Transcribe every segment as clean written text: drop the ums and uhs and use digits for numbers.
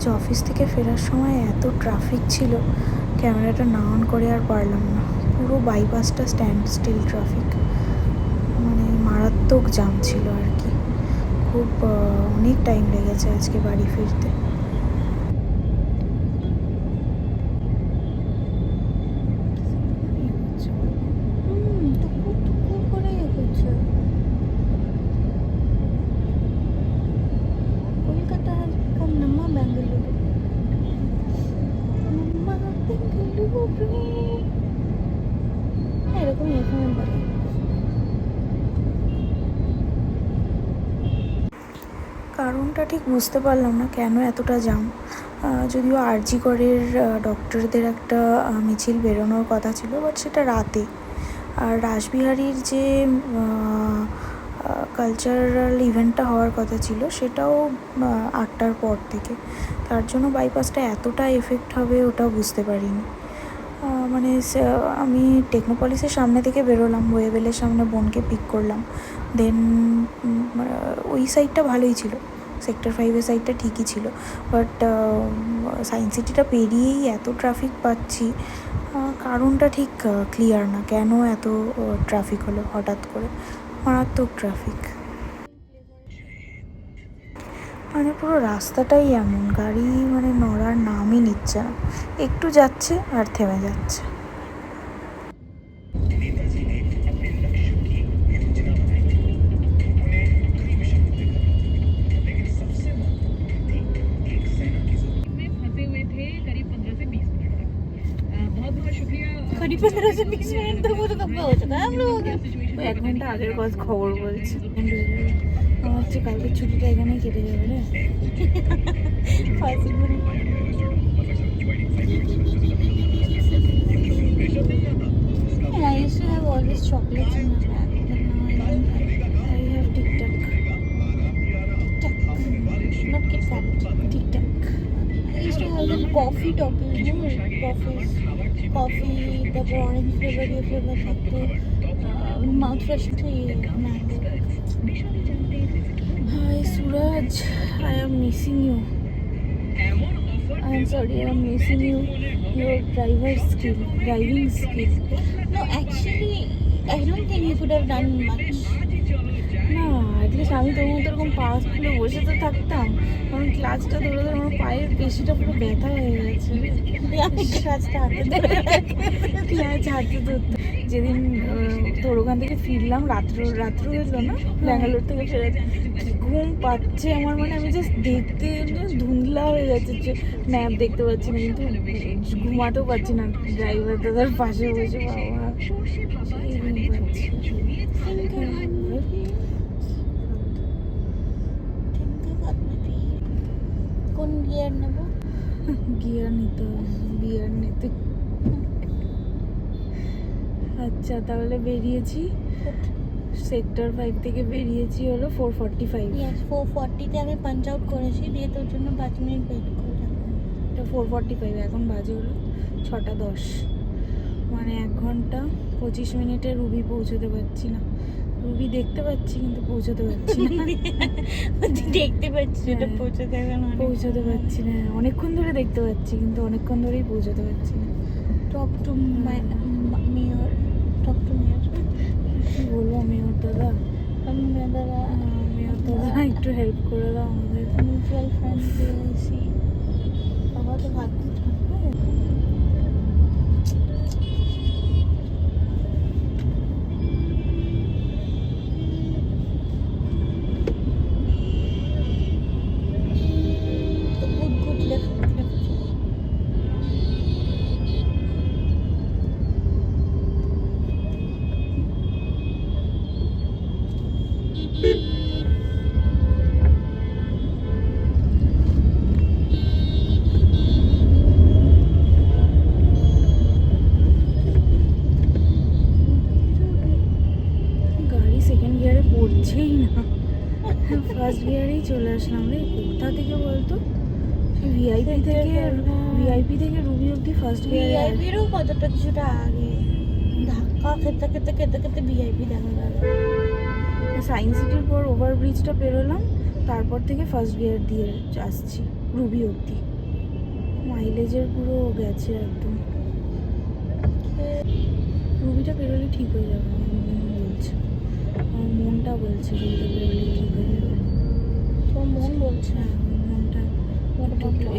আজ অফিস থেকে ফেরার সময় এত ট্রাফিক ছিল, ক্যামেরাটা না অন করে আর পারলাম না। পুরো বাইপাসটা স্ট্যান্ড স্টিল ট্রাফিক, মানে মারাত্মক জাম ছিল আর কি। খুব অনেক টাইম লেগেছে আজকে বাড়ি ফিরতে। কারণটা ঠিক বুঝতে পারলাম না কেন এতটা জাম। যদিও আরজি করের ডক্টরদের একটা মিছিল বেরোনোর কথা ছিল, বাট সেটা রাতে। আর রাসবিহারীর যে কালচারাল ইভেন্টটা হওয়ার কথা ছিল সেটাও 8টার পর থেকে। তার জন্য বাইপাসটা এতটা এফেক্ট হবে ওটাও বুঝতে পারিনি। মানে আমি টেকনোপলিসের সামনে থেকে বেরোলাম, ওয়েবেলের সামনে বোনকে পিক করলাম। দেন ওই সাইডটা ভালোই ছিল, সেক্টর 5-এর সাইডটা ঠিকই ছিল, বাট সায়েন্স সিটিটা পেরিয়েই এত ট্রাফিক পাচ্ছি। কারণটা ঠিক ক্লিয়ার না, কেন এত ট্রাফিক হলো হঠাৎ করে, মারাত্মক ট্রাফিক। মানে পুরো রাস্তাটাই এমন, গাড়ি মানে নড়ার নামই নিচ্ছে না, একটু যাচ্ছে আর থেমে যাচ্ছে। करीब 15 से 20 मिनट तक वो तो कब का हो चुका है हम लोगों का। 1 घंटा আগের কথা খবর বলছি। আমার হচ্ছে কালকে ছুটিটা এখানেই কেটে যাবে রে। I used to have all these chocolates in my bag, but now I have Tic Tac. Not Kit Kat, Tic Tac. I used to have the coffee toppings, coffee, the orange flavor, ये flavor থাকতো, mouth fresh to mango. Hi Suraj, I am missing you. I am sorry, I am missing you. Your driving skill. No, actually, I don't think you could have done much. না, at least আমি তোর মতো এরকম পা খুলে বসে তো থাকতাম, কারণ ক্লাচটা ধরে ধরে আমার পায়ের পেশিটা পুরো ব্যথা হয়ে গেছে। ক্লাচটা হাতে ধরে ক্লাচ হাতে ধরতে। যেদিন তোর ওখান থেকে ফিরলাম, রাত্র হয়েছিল না, ব্যাঙ্গালোর থেকে ফেরা, ঘুম পাচ্ছে আমার, মানে আমি জাস্ট দেখতে ধুন্দলা হয়ে যাচ্ছে, যে ম্যাপ দেখতে পাচ্ছি না, কিন্তু ঘুমাতেও পারছি না। ড্রাইভার দাদার পাশে বসে বাবা সেই ঘুম পাচ্ছে। কোন গিয়ার নেব? গিয়ার নিতে হবে, বিয়ার নিতে। আচ্ছা, তাহলে বেরিয়েছি সেক্টর 5 থেকে, বেরিয়েছি হলো 4:45। 4:40-তে আমি পাঞ্চ আউট করেছি, দিয়ে তোর জন্য 5 মিনিট ওয়েট করে রাখলাম। এটা 4:45, এখন বাজে হলো 6:10, মানে 1 ঘন্টা 25 মিনিটে রুবি পৌঁছতে পারছি না। রুবি দেখতে পাচ্ছি কিন্তু পৌঁছতে পারছি না। দেখতে পাচ্ছি এটা পৌঁছতে পারছি না, অনেকক্ষণ ধরে দেখতে পাচ্ছি কিন্তু অনেকক্ষণ ধরেই পৌঁছতে পারছি না। টক টু মেয়র কি বলবো, মেয়র দাদা, একটু হেল্প করে দাও আমাদের। মিউচুয়াল ফ্রেন্ড পেয়েছি, বাবা তো ভাগ্য পড়ছেই না, ফার্স্ট গিয়ারেই চলে আসলাম রে। কোথা থেকে বলতো, ভিআইপি থেকে রুবি অব্দি ফার্স্ট গিয়ার। ভিআইপিরও কতটা কিছুটা আগে, ধাক্কা খেতে ভিআইপি দেখা গেল। সায়েন্স সিটির পর ওভারব্রিজটা পেরোলাম, তারপর থেকে ফার্স্ট গিয়ার দিয়ে আসছি রুবি অবধি। মাইলেজের পুরো গেছে একদম। রুবিটা পেরোলে ঠিক হয়ে যাবে, আমার মন বলছে, আমার মনটা বলছে রুবিটা পেরোলে ঠিক হয়ে যাবে। তোমার মন বলছে? হ্যাঁ, আমার মনটা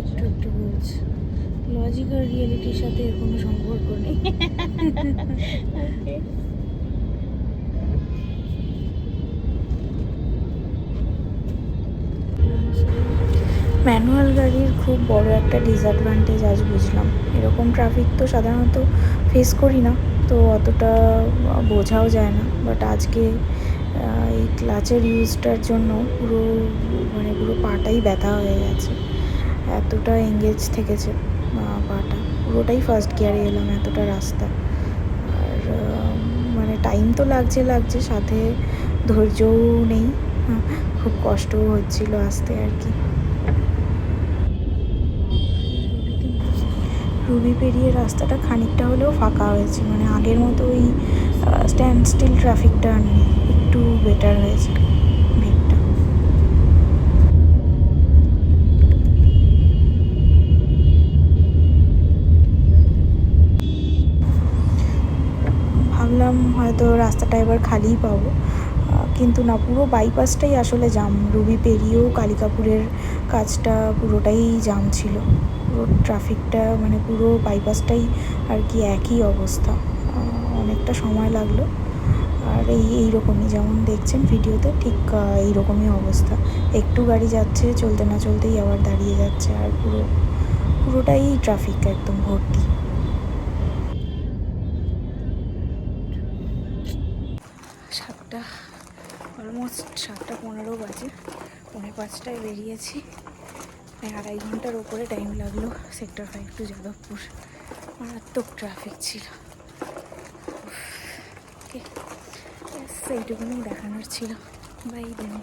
একটু একটু বলছে। লজিক আর রিয়েলিটির সাথে এর কোনো সম্পর্ক নেই। ওকে। ম্যানুয়াল গাড়ির খুব বড় একটা ডিসঅ্যাডভান্টেজ আজ বুঝলাম। এরকম ট্রাফিক তো সাধারণত ফেস করি না, তো অতটা বোঝাও যায় না, বাট আজকে এই ক্লাচের ইউজটার জন্য পুরো পাটাই ব্যথা হয়ে গেছে, এতটা এঙ্গেজ থেকেছে পাটা। পুরোটাই ফার্স্ট গিয়ারে এলাম, এতটা রাস্তা। আর মানে টাইম তো লাগছে, সাথে ধৈর্যও নেই, খুব কষ্টও হচ্ছিল আসতে আর কি। রুবি পেরিয়ে রাস্তাটা খানিকটা হলেও ফাঁকা হয়েছে, মানে আগের মতো ওই স্ট্যান্ড স্টিল ট্রাফিকটা আর নেই, একটু বেটার হয়েছে ভিড়টা। ভাবলাম হয়তো রাস্তাটা এবার খালিই পাবো, কিন্তু না, পুরো বাইপাসটাই আসলে জাম। রুবি পেরিয়েও কালিকাপুরের কাজটা পুরোটাই জাম ছিল, পুরো ট্রাফিকটা, মানে পুরো বাইপাসটাই আর কি একই অবস্থা। অনেকটা সময় লাগলো। আর এইরকমই যেমন দেখছেন ভিডিওতে, ঠিক এইরকমই অবস্থা। একটু গাড়ি যাচ্ছে, চলতে না চলতেই আবার দাঁড়িয়ে যাচ্ছে, আর পুরোটাই ট্রাফিক একদম ভর্তি। অলমোস্ট 7:15 বাজে, 4:45টায় বেরিয়েছি। 2.5 ঘন্টার ওপরে টাইম লাগলো সেক্টর 5 টু যাদবপুর। মারাত্মক ট্রাফিক ছিল। ওকে, এইটুকুনি দেখানোর ছিল। বাই দেন।